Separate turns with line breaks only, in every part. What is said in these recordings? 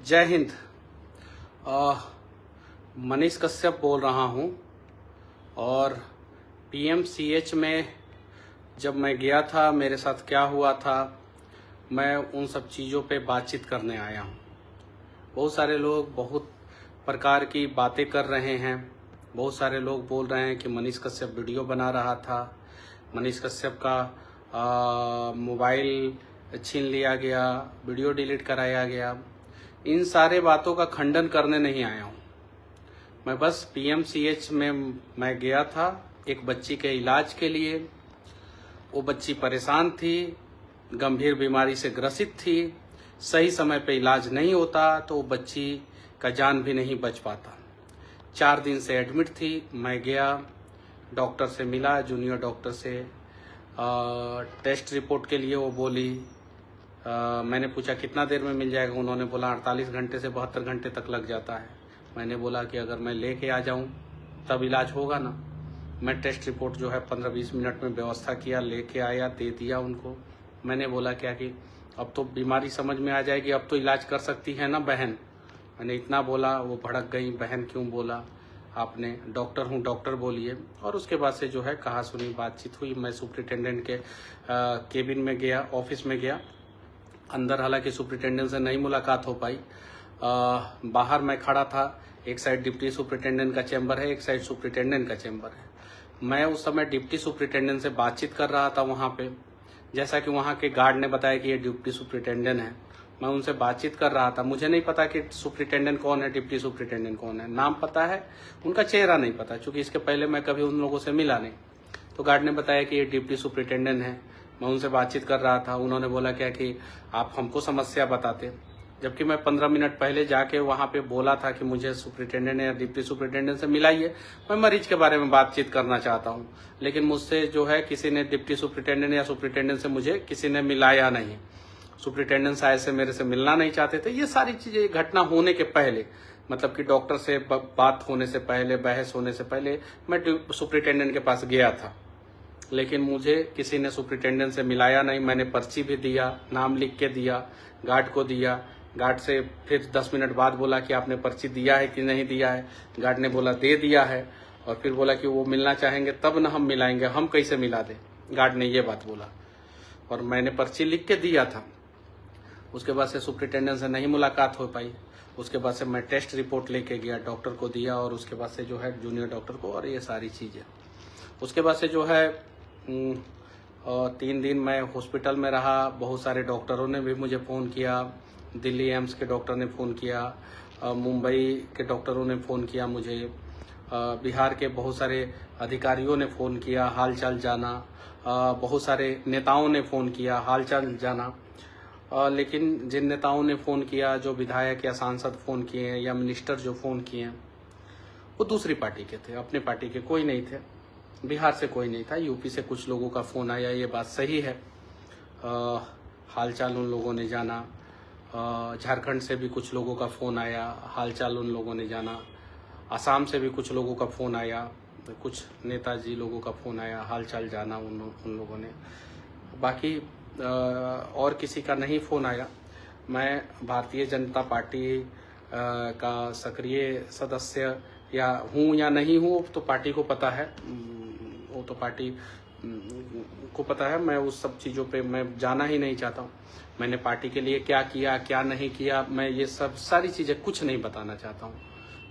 जय हिंद। मनीष कश्यप बोल रहा हूँ और पीएमसीएच में जब मैं गया था मेरे साथ क्या हुआ था मैं उन सब चीज़ों पे बातचीत करने आया हूँ। बहुत सारे लोग बहुत प्रकार की बातें कर रहे हैं। बहुत सारे लोग बोल रहे हैं कि मनीष कश्यप वीडियो बना रहा था, मनीष कश्यप का मोबाइल छीन लिया गया, वीडियो डिलीट कराया गया। इन सारे बातों का खंडन करने नहीं आया हूँ। मैं बस पीएमसीएच में मैं गया था एक बच्ची के इलाज के लिए। वो बच्ची परेशान थी, गंभीर बीमारी से ग्रसित थी। सही समय पे इलाज नहीं होता तो वो बच्ची का जान भी नहीं बच पाता। 4 दिन से एडमिट थी। मैं गया, डॉक्टर से मिला, जूनियर डॉक्टर से। टेस्ट रिपोर्ट के लिए वो बोली। मैंने पूछा कितना देर में मिल जाएगा। उन्होंने बोला 48 घंटे से 72 घंटे तक लग जाता है। मैंने बोला कि अगर मैं लेके आ जाऊं तब इलाज होगा ना। मैं टेस्ट रिपोर्ट जो है 15-20 मिनट में व्यवस्था किया, लेके आया, दे दिया उनको। मैंने बोला क्या कि अब तो बीमारी समझ में आ जाएगी, अब तो इलाज कर सकती है ना बहन। मैंने इतना बोला, वो भड़क गई, बहन क्यों बोला आपने, डॉक्टर हूँ, डॉक्टर बोलिए। और उसके बाद से जो है कहा सुनी बातचीत हुई। मैं सुप्रिटेंडेंट के केबिन में गया, ऑफिस में गया। अंदर हालांकि सुप्रिटेंडेंट से नहीं मुलाकात हो पाई। बाहर मैं खड़ा था। एक साइड डिप्टी सुप्रिटेंडेंट का चैम्बर है, एक साइड सुप्रिटेंडेंट का चैम्बर है। मैं उस समय डिप्टी सुप्रिटेंडेंट से बातचीत कर रहा था वहाँ पे। जैसा कि वहाँ के गार्ड ने बताया कि ये डिप्टी सुप्रिटेंडेंट है, मैं उनसे बातचीत कर रहा था। मुझे नहीं पता कि सुप्रिटेंडेंट कौन है, डिप्टी सुप्रिटेंडेंट कौन है। नाम पता है, उनका चेहरा नहीं पता, क्योंकि इसके पहले मैं कभी उन लोगों से मिला नहीं। तो गार्ड ने बताया कि ये डिप्टी सुप्रिटेंडेंट है। मैं उनसे बातचीत कर रहा था। उन्होंने बोला क्या कि आप हमको समस्या बताते, जबकि मैं 15 मिनट पहले जाके वहाँ पे बोला था कि मुझे सुप्रिटेंडेंट या डिप्टी सुप्रिटेंडेंट से मिलाइए, मैं मरीज के बारे में बातचीत करना चाहता हूँ। लेकिन मुझसे जो है किसी ने, डिप्टी सुप्रिटेंडेंट या सुप्रिटेंडेंट से मुझे किसी ने मिलाया नहीं। सुप्रिटेंडेंट शायद से मेरे से मिलना नहीं चाहते थे। ये सारी चीजें घटना होने के पहले, मतलब कि डॉक्टर से बात होने से पहले, बहस होने से पहले मैं सुप्रिटेंडेंट के पास गया था। लेकिन मुझे किसी ने सुप्रिटेंडेंट से मिलाया नहीं। मैंने पर्ची भी दिया, नाम लिख के दिया, गार्ड को दिया। गार्ड से फिर 10 मिनट बाद बोला कि आपने पर्ची दिया है कि नहीं दिया है। गार्ड ने बोला दे दिया है, और फिर बोला कि वो मिलना चाहेंगे तब ना हम मिलाएंगे, हम कैसे मिला दें। गार्ड ने ये बात बोला और मैंने पर्ची लिख के दिया था। उसके बाद से सुप्रिटेंडेंट से नहीं मुलाकात हो पाई। उसके बाद से मैं टेस्ट रिपोर्ट लेके गया, डॉक्टर को दिया, और उसके बाद से जो है जूनियर डॉक्टर को, और ये सारी चीज़ें। उसके बाद से जो है 3 दिन मैं हॉस्पिटल में रहा। बहुत सारे डॉक्टरों ने भी मुझे फ़ोन किया। दिल्ली एम्स के डॉक्टर ने फ़ोन किया, मुंबई के डॉक्टरों ने फ़ोन किया मुझे, बिहार के बहुत सारे अधिकारियों ने फ़ोन किया, हाल चाल जाना। बहुत सारे नेताओं ने फ़ोन किया, हाल चाल जाना। लेकिन जिन नेताओं ने फ़ोन किया, जो विधायक या सांसद फ़ोन किए हैं या मिनिस्टर जो फ़ोन किए हैं, वो दूसरी पार्टी के थे, अपने पार्टी के कोई नहीं थे। बिहार से कोई नहीं था, यूपी से कुछ लोगों का फ़ोन आया, ये बात सही है। हालचाल उन लोगों ने जाना। झारखंड से भी कुछ लोगों का फ़ोन आया, हालचाल उन लोगों ने जाना। असम से भी कुछ लोगों का फ़ोन आया, कुछ नेताजी लोगों का फ़ोन आया, हालचाल जाना उन लोगों ने। बाकी और किसी का नहीं फ़ोन आया। मैं भारतीय जनता पार्टी का सक्रिय सदस्य या हूँ या नहीं हूँ तो पार्टी को पता है, वो तो पार्टी को पता है। मैं उस सब चीज़ों पे मैं जाना ही नहीं चाहता हूँ। मैंने पार्टी के लिए क्या किया, क्या नहीं किया, मैं ये सब सारी चीज़ें कुछ नहीं बताना चाहता हूँ,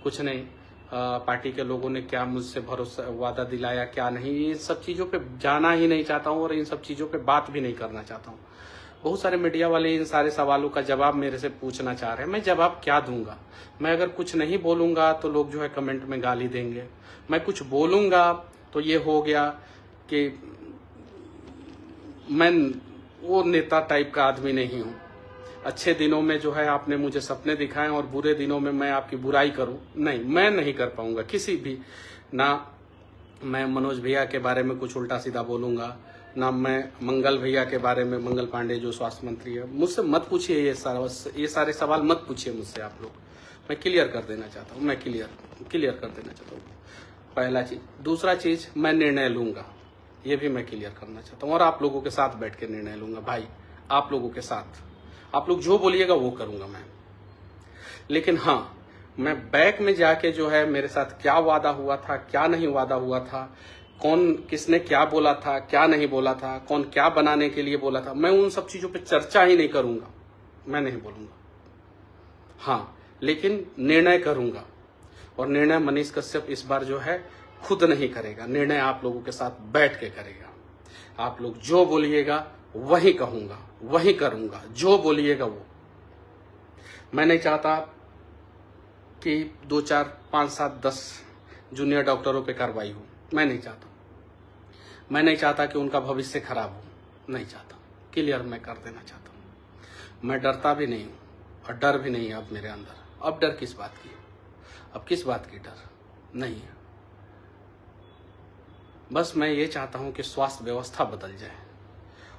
कुछ नहीं। पार्टी के लोगों ने क्या मुझसे भरोसा वादा दिलाया, क्या नहीं, ये सब चीज़ों पे जाना ही नहीं चाहता हूँ और इन सब चीज़ों पे बात भी नहीं करना चाहता हूँ। बहुत सारे मीडिया वाले इन सारे सवालों का जवाब मेरे से पूछना चाह रहे हैं। मैं जवाब क्या दूंगा? मैं अगर कुछ नहीं बोलूँगा तो लोग जो है कमेंट में गाली देंगे। मैं कुछ बोलूँगा तो ये हो गया कि मैं वो नेता टाइप का आदमी नहीं हूँ। अच्छे दिनों में जो है आपने मुझे सपने दिखाए और बुरे दिनों में मैं आपकी बुराई करूं, नहीं, मैं नहीं कर पाऊंगा किसी भी। ना मैं मनोज भैया के बारे में कुछ उल्टा सीधा बोलूंगा, ना मैं मंगल भैया के बारे में, मंगल पांडे जो स्वास्थ्य मंत्री है, मुझसे मत पूछिए ये सारे सवाल मत पूछिए मुझसे आप लोग। मैं क्लियर कर देना चाहता हूँ, मैं क्लियर कर देना चाहता हूँ। पहला चीज। दूसरा चीज, मैं निर्णय लूंगा, ये भी मैं क्लियर करना चाहता हूँ, और आप लोगों के साथ बैठ के निर्णय लूंगा भाई। आप लोगों के साथ, आप लोग जो बोलिएगा वो करूंगा मैं। लेकिन हाँ, मैं बैक में जाके जो है मेरे साथ क्या वादा हुआ था, क्या नहीं वादा हुआ था, कौन किसने क्या बोला था, क्या नहीं बोला था, कौन क्या बनाने के लिए बोला था, मैं उन सब चीजों पे चर्चा ही नहीं करूंगा, मैं नहीं बोलूंगा। हाँ, लेकिन निर्णय करूंगा, और निर्णय मनीष कश्यप इस बार जो है खुद नहीं करेगा, निर्णय आप लोगों के साथ बैठ के करेगा। आप लोग जो बोलिएगा वही कहूंगा, वही करूंगा, जो बोलिएगा वो। मैं नहीं चाहता कि 2, 4, 5, 7, 10 जूनियर डॉक्टरों पे कार्रवाई हो, मैं नहीं चाहता। मैं नहीं चाहता कि उनका भविष्य खराब हो, नहीं चाहता। क्लियर मैं कर देना चाहता हूँ। मैं डरता भी नहीं हूँ और डर भी नहीं है अब मेरे अंदर। अब डर किस बात की? अब किस बात की डर नहीं है। बस मैं ये चाहता हूँ कि स्वास्थ्य व्यवस्था बदल जाए,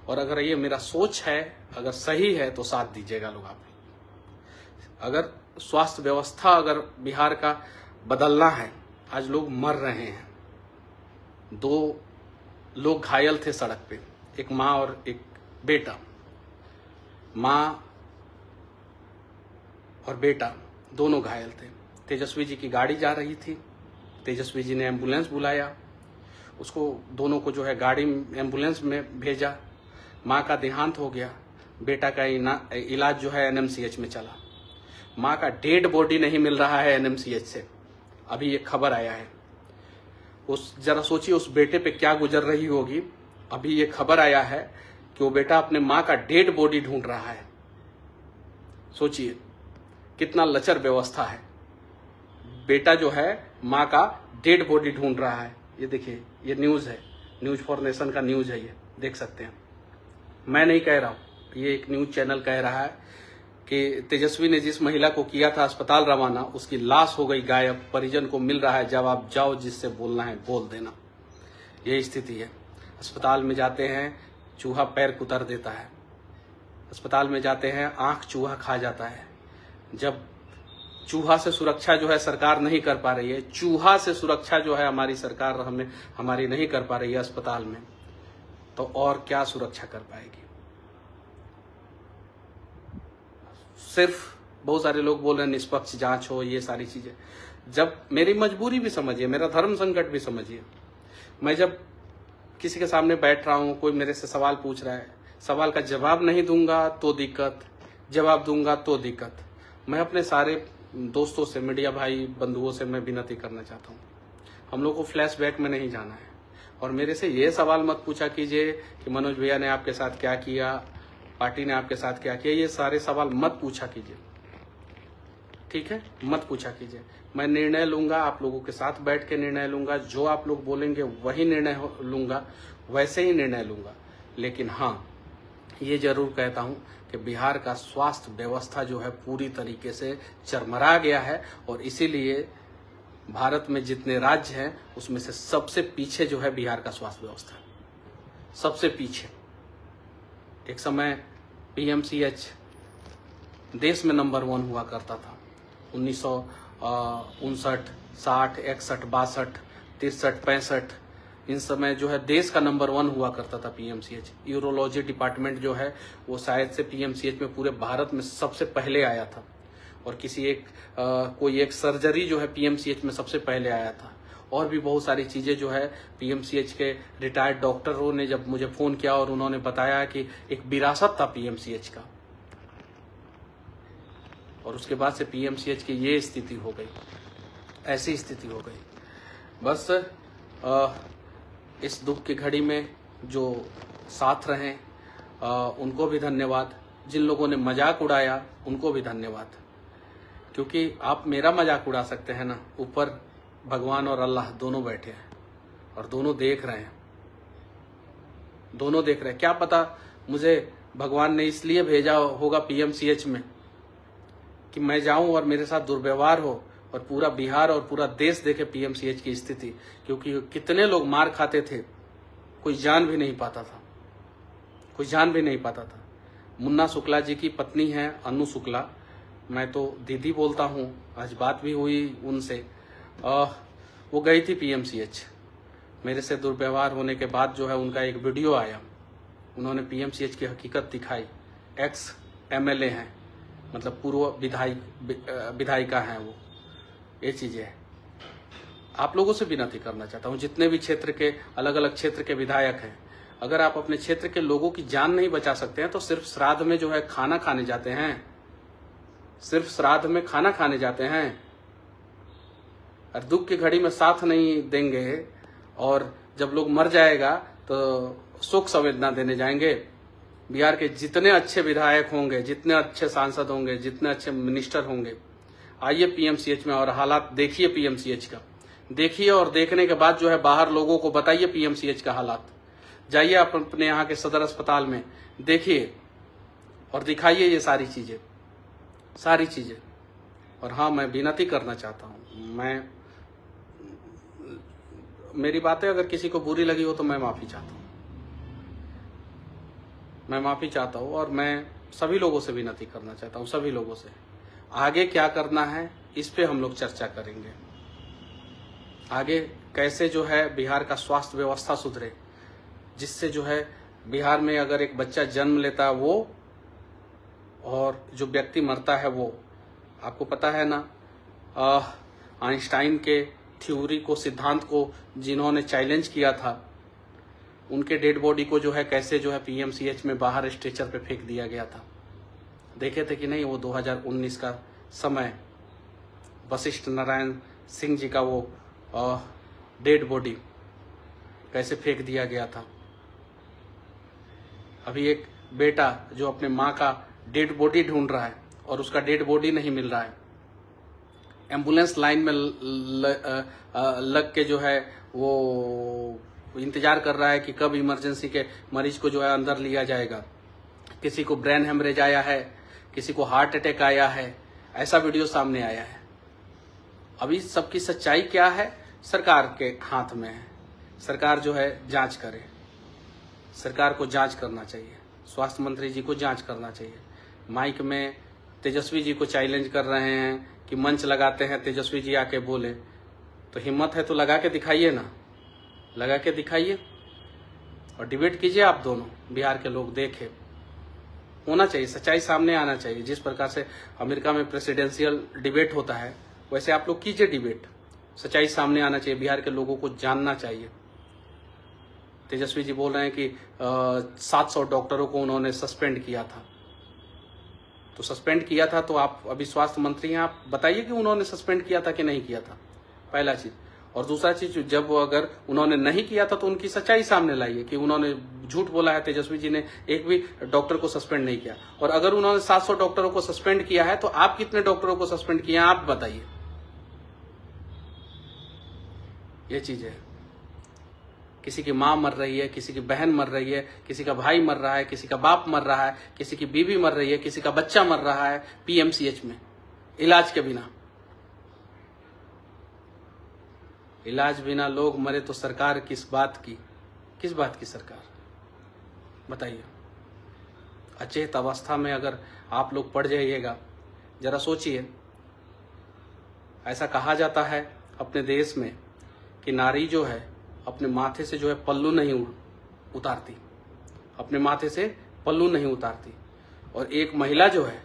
और अगर ये मेरा सोच है, अगर सही है तो साथ दीजिएगा लोग आप। अगर स्वास्थ्य व्यवस्था अगर बिहार का बदलना है, आज लोग मर रहे हैं। 2 लोग घायल थे सड़क पे, एक माँ और एक बेटा। माँ और बेटा दोनों घायल थे। तेजस्वी जी की गाड़ी जा रही थी, तेजस्वी जी ने एम्बुलेंस बुलाया, उसको दोनों को जो है गाड़ी एम्बुलेंस में भेजा। माँ का देहांत हो गया, बेटा का इलाज जो है एनएमसीएच में चला। माँ का डेड बॉडी नहीं मिल रहा है एनएमसीएच से, अभी ये खबर आया है। उस जरा सोचिए उस बेटे पे क्या गुजर रही होगी। अभी ये खबर आया है कि वो बेटा अपने माँ का डेड बॉडी ढूंढ रहा है। सोचिए कितना लचर व्यवस्था है। बेटा जो है माँ का डेड बॉडी ढूंढ रहा है। ये देखिए, ये न्यूज है, न्यूज फॉर नेशन का न्यूज है, ये देख सकते हैं। मैं नहीं कह रहा हूं, ये एक न्यूज चैनल कह रहा है कि तेजस्वी ने जिस महिला को किया था अस्पताल रवाना, उसकी लाश हो गई गायब, परिजन को मिल रहा है जवाब, जाओ जिससे बोलना है बोल देना। यही स्थिति है। अस्पताल में जाते हैं, चूहा पैर कुतर देता है। अस्पताल में जाते हैं, आंख चूहा खा जाता है। जब चूहा से सुरक्षा जो है सरकार नहीं कर पा रही है, चूहा से सुरक्षा जो है हमारी सरकार हमारी नहीं कर पा रही है अस्पताल में, तो और क्या सुरक्षा कर पाएगी। सिर्फ बहुत सारे लोग बोल रहे हैं निष्पक्ष जांच हो, ये सारी चीजें। जब मेरी मजबूरी भी समझिए, मेरा धर्म संकट भी समझिए। मैं जब किसी के सामने बैठ रहा हूं, कोई मेरे से सवाल पूछ रहा है, सवाल का जवाब नहीं दूंगा तो दिक्कत, जवाब दूंगा तो दिक्कत। मैं अपने सारे दोस्तों से, मीडिया भाई बंधुओं से मैं विनती करना चाहता हूँ, हम लोग को फ्लैशबैक में नहीं जाना है। और मेरे से ये सवाल मत पूछा कीजिए कि मनोज भैया ने आपके साथ क्या किया, पार्टी ने आपके साथ क्या किया, ये सारे सवाल मत पूछा कीजिए, ठीक है? मत पूछा कीजिए। मैं निर्णय लूंगा, आप लोगों के साथ बैठ के निर्णय लूंगा, जो आप लोग बोलेंगे वही निर्णय लूंगा, वैसे ही निर्णय लूंगा। लेकिन हाँ, ये जरूर कहता हूं कि बिहार का स्वास्थ्य व्यवस्था जो है पूरी तरीके से चरमरा गया है, और इसीलिए भारत में जितने राज्य हैं उसमें से सबसे पीछे जो है बिहार का स्वास्थ्य व्यवस्था, सबसे पीछे। एक समय पीएमसीएच देश में नंबर 1 हुआ करता था। 1959, 60, 61, 62, 63, 65 इन समय जो है देश का नंबर 1 हुआ करता था पीएमसीएच। यूरोलॉजी डिपार्टमेंट जो है वो शायद से पीएमसीएच में पूरे भारत में सबसे पहले आया था, और कोई एक सर्जरी जो है पीएमसीएच में सबसे पहले आया था। और भी बहुत सारी चीजें जो है पीएमसीएच के रिटायर्ड डॉक्टरों ने जब मुझे फोन किया और उन्होंने बताया कि एक विरासत था पीएमसीएच का, और उसके बाद से पीएमसीएच की ये स्थिति हो गई, ऐसी स्थिति हो गई। बस इस दुख की घड़ी में जो साथ रहे उनको भी धन्यवाद, जिन लोगों ने मजाक उड़ाया उनको भी धन्यवाद, क्योंकि आप मेरा मजाक उड़ा सकते हैं ना, ऊपर भगवान और अल्लाह दोनों बैठे हैं और दोनों देख रहे हैं, दोनों देख रहे हैं। क्या पता मुझे भगवान ने इसलिए भेजा होगा पीएमसीएच में कि मैं जाऊं और मेरे साथ दुर्व्यवहार हो और पूरा बिहार और पूरा देश देखे पीएमसीएच की स्थिति, क्योंकि कितने लोग मार खाते थे, कोई जान भी नहीं पाता था, कोई जान भी नहीं पाता था। मुन्ना शुक्ला जी की पत्नी है अनु शुक्ला, मैं तो दीदी बोलता हूँ, आज बात भी हुई उनसे। वो गई थी पीएमसीएच, मेरे से दुर्व्यवहार होने के बाद जो है उनका एक वीडियो आया, उन्होंने पीएमसीएच की हकीकत दिखाई। एक्स एमएलए हैं मतलब पूर्व विधायिका हैं वो, ये चीज़ें हैं। आप लोगों से विनती करना चाहता हूँ, जितने भी क्षेत्र के अलग अलग क्षेत्र के विधायक हैं, अगर आप अपने क्षेत्र के लोगों की जान नहीं बचा सकते हैं तो सिर्फ श्राद्ध में जो है खाना खाने जाते हैं, सिर्फ श्राद्ध में खाना खाने जाते हैं और दुख की घड़ी में साथ नहीं देंगे, और जब लोग मर जाएगा तो शोक संवेदना देने जाएंगे। बिहार के जितने अच्छे विधायक होंगे, जितने अच्छे सांसद होंगे, जितने अच्छे मिनिस्टर होंगे, आइए पीएमसीएच में और हालात देखिए पीएमसीएच का, देखिए और देखने के बाद जो है बाहर लोगों को बताइए पीएमसीएच का हालात। जाइए आप अपने यहाँ के सदर अस्पताल में देखिए और दिखाइए ये सारी चीजें। और हाँ, मैं विनती करना चाहता हूँ, मेरी बातें अगर किसी को बुरी लगी हो तो मैं माफी चाहता हूँ, और मैं सभी लोगों से विनती करना चाहता हूँ, सभी लोगों से आगे क्या करना है इस पे हम लोग चर्चा करेंगे। आगे कैसे जो है बिहार का स्वास्थ्य व्यवस्था सुधरे, जिससे जो है बिहार में अगर एक बच्चा जन्म लेता है वो और जो व्यक्ति मरता है वो, आपको पता है ना, आइंस्टाइन के थ्योरी को, सिद्धांत को जिन्होंने चैलेंज किया था, उनके डेड बॉडी को जो है कैसे जो है पीएमसीएच में बाहर स्ट्रेचर पे फेंक दिया गया था। देखे थे कि नहीं वो 2019 का समय, वशिष्ठ नारायण सिंह जी का वो डेड बॉडी कैसे फेंक दिया गया था। अभी एक बेटा जो अपने माँ का डेड बॉडी ढूंढ रहा है और उसका डेड बॉडी नहीं मिल रहा है, एम्बुलेंस लाइन में लग के जो है वो इंतजार कर रहा है कि कब इमरजेंसी के मरीज को जो है अंदर लिया जाएगा। किसी को ब्रेन हेमरेज आया है, किसी को हार्ट अटैक आया है, ऐसा वीडियो सामने आया है। अभी सबकी सच्चाई क्या है सरकार के हाथ में है। सरकार जो है जांच करे, सरकार को जांच करना चाहिए, स्वास्थ्य मंत्री जी को जांच करना चाहिए। माइक में तेजस्वी जी को चैलेंज कर रहे हैं कि मंच लगाते हैं, तेजस्वी जी आके बोले, तो हिम्मत है तो लगा के दिखाइए ना, लगा के दिखाइए और डिबेट कीजिए। आप दोनों बिहार के लोग देखें, होना चाहिए, सच्चाई सामने आना चाहिए। जिस प्रकार से अमेरिका में प्रेसिडेंशियल डिबेट होता है वैसे आप लोग कीजिए डिबेट, सच्चाई सामने आना चाहिए, बिहार के लोगों को जानना चाहिए। तेजस्वी जी बोल रहे हैं कि 700 डॉक्टरों को उन्होंने सस्पेंड किया था, तो सस्पेंड किया था तो आप अभी स्वास्थ्य मंत्री हैं, आप बताइए कि उन्होंने सस्पेंड किया था कि नहीं किया था, पहला चीज। और दूसरा चीज, जब अगर उन्होंने नहीं किया था तो उनकी सच्चाई सामने लाइए कि उन्होंने झूठ बोला है, तेजस्वी जी ने एक भी डॉक्टर को सस्पेंड नहीं किया। और अगर उन्होंने 700 डॉक्टरों को सस्पेंड किया है तो आप कितने डॉक्टरों को सस्पेंड किए हैं आप बताइए। ये चीज है, किसी की माँ मर रही है, किसी की बहन मर रही है, किसी का भाई मर रहा है, किसी का बाप मर रहा है, किसी की बीवी मर रही है, किसी का बच्चा मर रहा है पीएमसीएच में इलाज के बिना। इलाज बिना लोग मरे तो सरकार किस बात की सरकार बताइए। अचेत अवस्था में अगर आप लोग पड़ जाइएगा, जरा सोचिए। ऐसा कहा जाता है अपने देश में कि नारी जो है अपने माथे से जो है पल्लू नहीं उतारती, अपने माथे से पल्लू नहीं उतारती। और एक महिला जो है,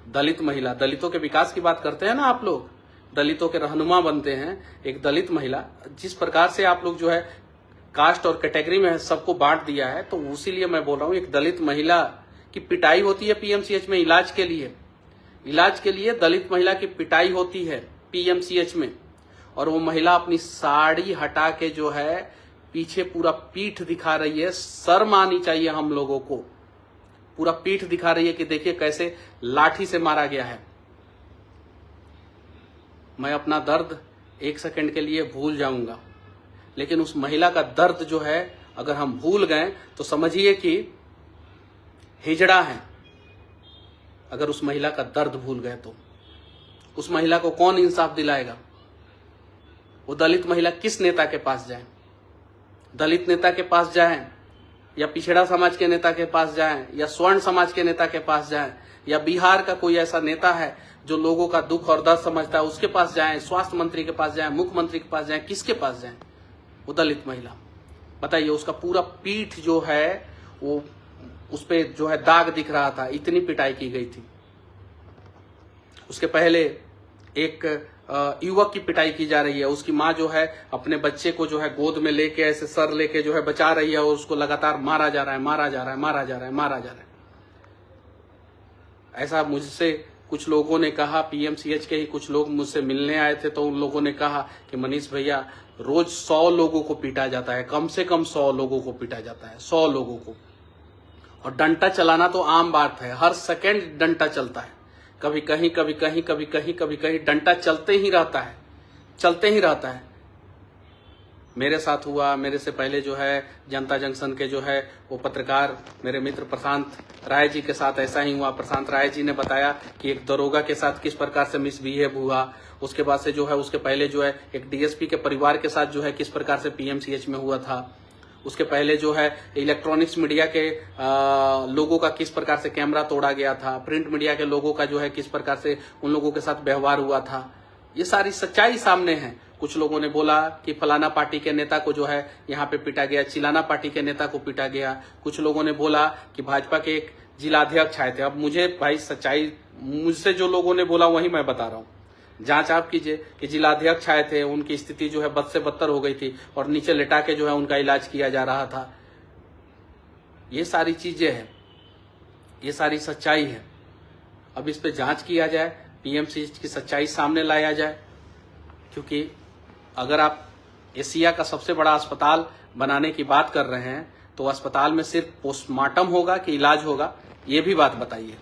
दलित महिला, दलितों के विकास की बात करते हैं ना आप लोग, दलितों के रहनुमा बनते हैं, एक दलित महिला, जिस प्रकार से आप लोग जो है कास्ट और कैटेगरी में सबको बांट दिया है, तो उसीलिए मैं बोल रहा हूँ, एक दलित महिला की पिटाई होती है पीएमसीएच में इलाज के लिए दलित महिला की पिटाई होती है पीएमसीएच में। और वो महिला अपनी साड़ी हटा के जो है पीछे पूरा पीठ दिखा रही है। शर्म आनी चाहिए हम लोगों को, पूरा पीठ दिखा रही है कि देखिए कैसे लाठी से मारा गया है। मैं अपना दर्द एक सेकंड के लिए भूल जाऊंगा, लेकिन उस महिला का दर्द जो है अगर हम भूल गए तो समझिए कि हिजड़ा है। अगर उस महिला का दर्द भूल गए तो उस महिला को कौन इंसाफ दिलाएगा? वो दलित महिला किस नेता के पास जाए? दलित नेता के पास जाए, या पिछड़ा समाज के नेता के पास जाए, या स्वर्ण समाज के नेता के पास जाए, या बिहार का कोई ऐसा नेता है जो लोगों का दुख और दर्द समझता है उसके पास जाए, स्वास्थ्य मंत्री के पास जाए, मुख्यमंत्री के पास जाए, किसके पास जाए? वो दलित महिला, बताइए। उसका पूरा पीठ जो है वो उस पे जो है दाग दिख रहा था, इतनी पिटाई की गई थी। उसके पहले एक युवक की पिटाई की जा रही है, उसकी माँ जो है अपने बच्चे को जो है गोद में लेके ऐसे सर लेके जो है बचा रही है और उसको लगातार मारा जा रहा है, मारा जा रहा है, मारा जा रहा है, मारा जा रहा है। ऐसा मुझसे कुछ लोगों ने कहा, पीएमसीएच के ही कुछ लोग मुझसे मिलने आए थे, तो उन लोगों ने कहा कि मनीष भैया रोज 100 लोगों को पीटा जाता है, कम से कम 100 लोगों को पीटा जाता है, 100 लोगों को। और डंडा चलाना तो आम बात है, हर सेकंड डंडा चलता है, कभी कहीं कभी कहीं कभी कहीं कभी कहीं डंडा चलते ही रहता है, चलते ही रहता है। मेरे साथ हुआ, मेरे से पहले जो है जनता जंक्शन के जो है वो पत्रकार मेरे मित्र प्रशांत राय जी के साथ ऐसा ही हुआ। प्रशांत राय जी ने बताया कि एक दरोगा के साथ किस प्रकार से मिसबिहेव हुआ। उसके बाद से जो है उसके पहले जो है एक डीएसपी के परिवार के साथ जो है किस प्रकार से पीएमसीएच में हुआ था। उसके पहले जो है इलेक्ट्रॉनिक्स मीडिया के लोगों का किस प्रकार से कैमरा तोड़ा गया था, प्रिंट मीडिया के लोगों का जो है किस प्रकार से उन लोगों के साथ व्यवहार हुआ था। ये सारी सच्चाई सामने है। कुछ लोगों ने बोला कि फलाना पार्टी के नेता को जो है यहाँ पे पीटा गया, चिलाना पार्टी के नेता को पीटा गया। कुछ लोगों ने बोला कि भाजपा के एक जिलाध्यक्ष आए थे। अब मुझे भाई सच्चाई, मुझसे जो लोगों ने बोला वही मैं बता रहा हूँ। जांच आप कीजिए कि जिलाध्यक्ष आए थे, उनकी स्थिति जो है बद से बदतर हो गई थी और नीचे लिटा के जो है उनका इलाज किया जा रहा था। ये सारी चीजें हैं, ये सारी सच्चाई है। अब इस पे जांच किया जाए, पीएमसीएच की सच्चाई सामने लाया जाए, क्योंकि अगर आप एशिया का सबसे बड़ा अस्पताल बनाने की बात कर रहे हैं तो अस्पताल में सिर्फ पोस्टमार्टम होगा कि इलाज होगा, ये भी बात बताइए।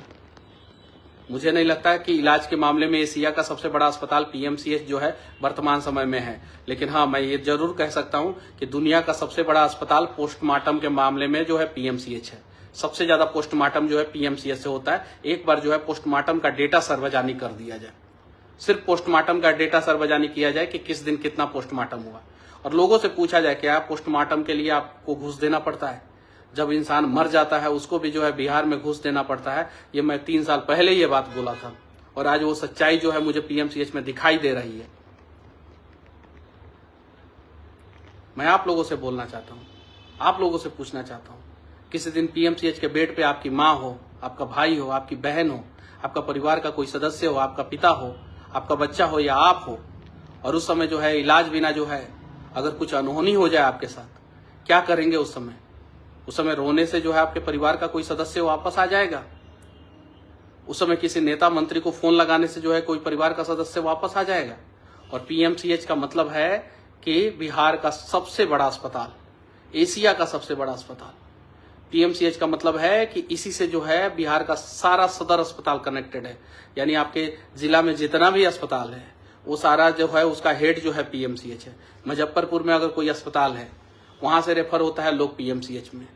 मुझे नहीं लगता कि इलाज के मामले में एशिया का सबसे बड़ा अस्पताल पीएमसीएच जो है वर्तमान समय में है। लेकिन हाँ, मैं ये जरूर कह सकता हूं कि दुनिया का सबसे बड़ा अस्पताल पोस्टमार्टम के मामले में जो है पीएमसीएच है। सबसे ज्यादा पोस्टमार्टम जो है पीएमसीएच से होता है। एक बार जो है पोस्टमार्टम का डेटा सार्वजनिक कर दिया जाए, सिर्फ पोस्टमार्टम का डेटा सार्वजनिक किया जाए कि किस दिन कितना पोस्टमार्टम हुआ, और लोगों से पूछा जाए कि आप पोस्टमार्टम के लिए आपको घूस देना पड़ता है। जब इंसान मर जाता है उसको भी जो है बिहार में घूस देना पड़ता है। ये मैं 3 साल पहले ये बात बोला था और आज वो सच्चाई जो है मुझे पीएमसीएच में दिखाई दे रही है। मैं आप लोगों से बोलना चाहता हूँ, आप लोगों से पूछना चाहता हूँ, किसी दिन पीएमसीएच के बेड पे आपकी माँ हो, आपका भाई हो, आपकी बहन हो, आपका परिवार का कोई सदस्य हो, आपका पिता हो, आपका बच्चा हो या आप हो, और उस समय जो है इलाज बिना जो है अगर कुछ अनहोनी हो जाए आपके साथ, क्या करेंगे उस समय? उस समय रोने से जो है आपके परिवार का कोई सदस्य वापस आ जाएगा? उस समय किसी नेता मंत्री को फोन लगाने से जो है कोई परिवार का सदस्य वापस आ जाएगा? और पीएमसीएच का मतलब है कि बिहार का सबसे बड़ा अस्पताल, एशिया का सबसे बड़ा अस्पताल। पीएमसीएच का मतलब है कि इसी से जो है बिहार का सारा सदर अस्पताल कनेक्टेड है। यानी आपके जिला में जितना भी अस्पताल है वो सारा जो है उसका हेड जो है पीएमसीएच है। मुजफ्फरपुर में अगर कोई अस्पताल है वहां से रेफर होता है लोग पीएमसीएच में।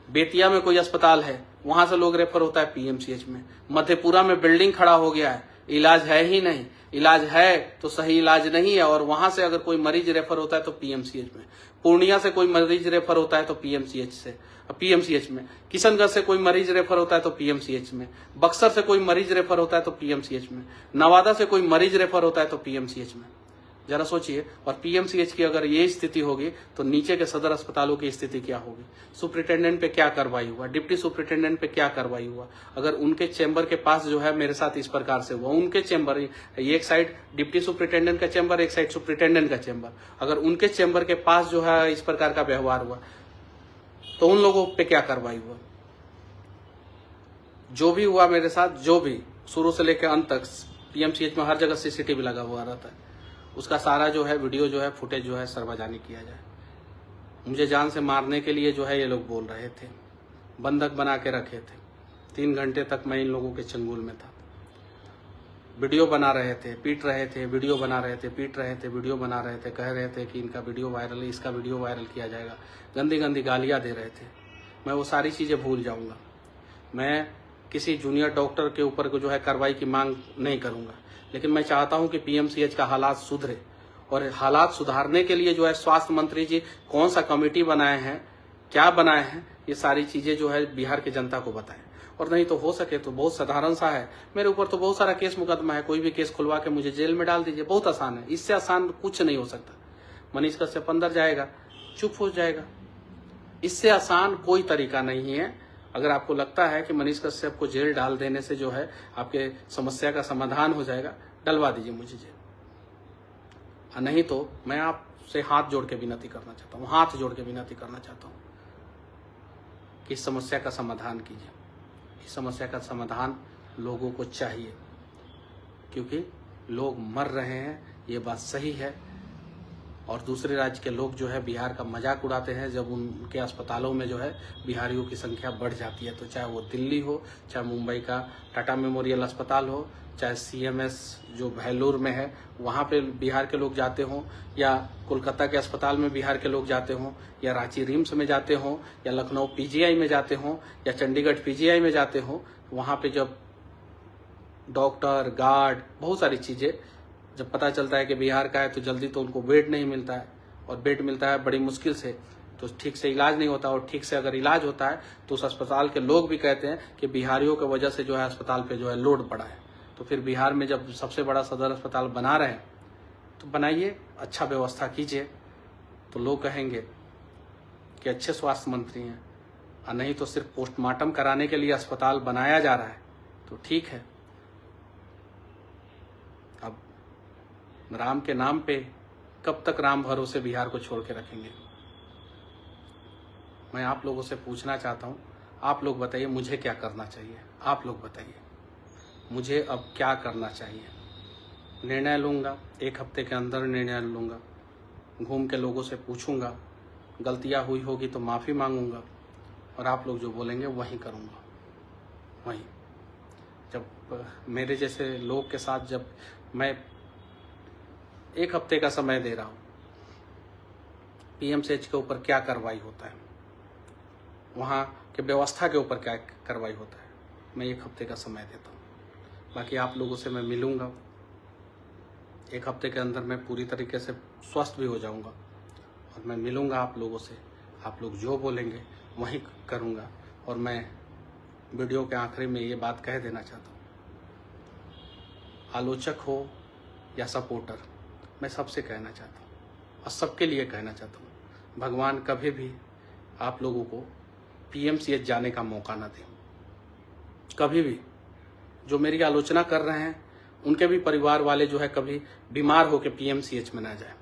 बेतिया में कोई अस्पताल है वहां से लोग रेफर होता है पीएमसीएच में। मधेपुरा में बिल्डिंग खड़ा हो गया है, इलाज है ही नहीं, इलाज है तो सही इलाज नहीं है, और वहां से अगर कोई मरीज रेफर होता है तो पीएमसीएच में। पूर्णिया से कोई मरीज रेफर होता है तो पीएमसीएच में। किशनगंज से कोई मरीज रेफर होता है तो पीएमसीएच में। बक्सर से कोई मरीज रेफर होता है तो पीएमसीएच में। नवादा से कोई मरीज रेफर होता है तो पीएमसीएच में। जरा सोचिए। और पीएमसीएच की अगर ये स्थिति होगी तो नीचे के सदर अस्पतालों की स्थिति क्या होगी? सुपरिटेंडेंट पे क्या कार्रवाई हुआ, डिप्टी सुपरिटेंडेंट पे क्या कार्रवाई हुआ? अगर उनके चैम्बर के पास जो है मेरे साथ इस प्रकार से हुआ, उनके चैम्बर, एक साइड डिप्टी सुपरिटेंडेंट का चैम्बर, एक साइड सुपरिटेंडेंट का चैम्बर, अगर उनके चैम्बर के पास जो है इस प्रकार का व्यवहार हुआ तो उन लोगों पे क्या कार्रवाई हुआ? जो भी हुआ मेरे साथ, जो भी शुरू से लेकर अंत तक, पीएमसीएच में हर जगह सीसीटीवी लगा हुआ रहता है, उसका सारा जो है वीडियो जो है फुटेज जो है सार्वजनिक किया जाए। मुझे जान से मारने के लिए जो है ये लोग बोल रहे थे, बंधक बना के रखे थे। 3 घंटे तक मैं इन लोगों के चंगुल में था। वीडियो बना रहे थे, पीट रहे थे, वीडियो बना रहे थे, पीट रहे थे, वीडियो बना रहे थे, कह रहे थे कि इनका वीडियो वायरल है, इसका वीडियो वायरल किया जाएगा, गंदी गंदी गालियां दे रहे थे। मैं वो सारी चीज़ें भूल जाऊंगा। मैं किसी जूनियर डॉक्टर के ऊपर को जो है कार्रवाई की मांग नहीं करूंगा, लेकिन मैं चाहता हूं कि पीएमसीएच का हालात सुधरे, और हालात सुधारने के लिए जो है स्वास्थ्य मंत्री जी कौन सा कमेटी बनाए हैं, क्या बनाए हैं, ये सारी चीज़ें जो है बिहार की जनता को बताएं। और नहीं तो हो सके तो बहुत साधारण सा है, मेरे ऊपर तो बहुत सारा केस मुकदमा है, कोई भी केस खुलवा के मुझे जेल में डाल दीजिए, बहुत आसान है। इससे आसान कुछ नहीं हो सकता। मनीष कश्यप अंदर जाएगा, चुप हो जाएगा, इससे आसान कोई तरीका नहीं है। अगर आपको लगता है कि मनीष कश्यप को जेल डाल देने से जो है आपके समस्या का समाधान हो जाएगा, डलवा दीजिए मुझे जेल। नहीं तो मैं आपसे हाथ जोड़ के विनती करना चाहता हूँ, हाथ जोड़ के विनती करना चाहता हूँ कि इस समस्या का समाधान कीजिए। इस समस्या का समाधान लोगों को चाहिए, क्योंकि लोग मर रहे हैं, ये बात सही है। और दूसरे राज्य के लोग जो है बिहार का मजाक उड़ाते हैं जब उनके अस्पतालों में जो है बिहारियों की संख्या बढ़ जाती है। तो चाहे वो दिल्ली हो, चाहे मुंबई का टाटा मेमोरियल अस्पताल हो, चाहे CMS जो भेल्लोर में है वहाँ पे बिहार के लोग जाते हों, या कोलकाता के अस्पताल में बिहार के लोग जाते हों, या रांची रिम्स में जाते हों, या लखनऊ PGI में जाते हों, या चंडीगढ़ PGI में जाते हों, वहाँ पे जब डॉक्टर, गार्ड, बहुत सारी चीज़ें जब पता चलता है कि बिहार का है तो जल्दी तो उनको बेड नहीं मिलता है, और बेड मिलता है बड़ी मुश्किल से, तो ठीक से इलाज नहीं होता। और ठीक से अगर इलाज होता है तो उस अस्पताल के लोग भी कहते हैं कि बिहारियों की वजह से जो है अस्पताल पे जो है लोड पड़ा है। तो फिर बिहार में जब सबसे बड़ा सदर अस्पताल बना रहे हैं तो बनाइए, अच्छा व्यवस्था कीजिए, तो लोग कहेंगे कि अच्छे स्वास्थ्य मंत्री हैं। और नहीं तो सिर्फ पोस्टमार्टम कराने के लिए अस्पताल बनाया जा रहा है तो ठीक है। अब राम के नाम पे कब तक राम भरोसे बिहार को छोड़ के रखेंगे? मैं आप लोगों से पूछना चाहता हूँ, आप लोग बताइए मुझे क्या करना चाहिए? आप लोग बताइए मुझे अब क्या करना चाहिए? निर्णय लूँगा, 1 हफ्ते के अंदर निर्णय लूँगा, घूम के लोगों से पूछूंगा, गलतियाँ हुई होगी तो माफ़ी मांगूंगा, और आप लोग जो बोलेंगे वही करूँगा। वही जब मेरे जैसे लोग के साथ जब मैं 1 हफ्ते का समय दे रहा हूँ, PMCH के ऊपर क्या कार्रवाई होता है, वहाँ के व्यवस्था के ऊपर क्या कार्रवाई होता है, मैं 1 हफ्ते का समय देता हूँ। बाकी आप लोगों से मैं मिलूँगा, 1 हफ्ते के अंदर मैं पूरी तरीके से स्वस्थ भी हो जाऊँगा, और मैं मिलूँगा आप लोगों से। आप लोग जो बोलेंगे वही करूँगा। और मैं वीडियो के आखिरी में ये बात कह देना चाहता हूँ, आलोचक हो या सपोर्टर, मैं सबसे कहना चाहता हूँ और सबके लिए कहना चाहता हूँ, भगवान कभी भी आप लोगों को PMCH जाने का मौका ना दें। कभी भी जो मेरी आलोचना कर रहे हैं उनके भी परिवार वाले जो है कभी बीमार होकर PMCH में ना जाए,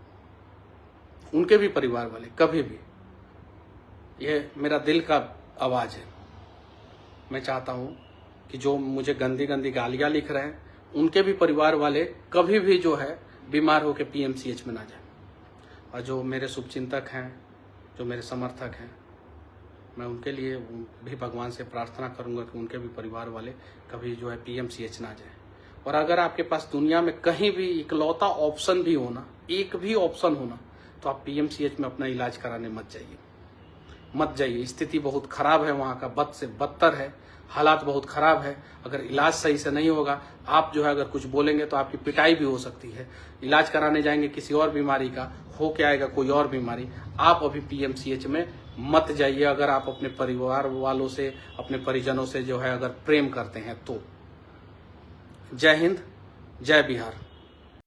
उनके भी परिवार वाले कभी भी। यह मेरा दिल का आवाज़ है। मैं चाहता हूँ कि जो मुझे गंदी गंदी गालियाँ लिख रहे हैं उनके भी परिवार वाले कभी भी जो है बीमार होकर PMCH में ना जाए। और जो मेरे शुभचिंतक हैं, जो मेरे समर्थक हैं, मैं उनके लिए भी भगवान से प्रार्थना करूंगा कि उनके भी परिवार वाले कभी जो है PMCH ना जाए। और अगर आपके पास दुनिया में कहीं भी इकलौता ऑप्शन भी होना, एक भी ऑप्शन होना, तो आप PMCH में अपना इलाज कराने मत जाइए। स्थिति बहुत खराब है वहाँ का, बद से बदतर है, हालात बहुत खराब है। अगर इलाज सही से नहीं होगा, आप जो है अगर कुछ बोलेंगे तो आपकी पिटाई भी हो सकती है। इलाज कराने जाएंगे किसी और बीमारी का, हो के आएगा कोई और बीमारी। आप अभी PMCH में मत जाइए अगर आप अपने परिवार वालों से, अपने परिजनों से जो है अगर प्रेम करते हैं तो। जय हिंद, जय बिहार।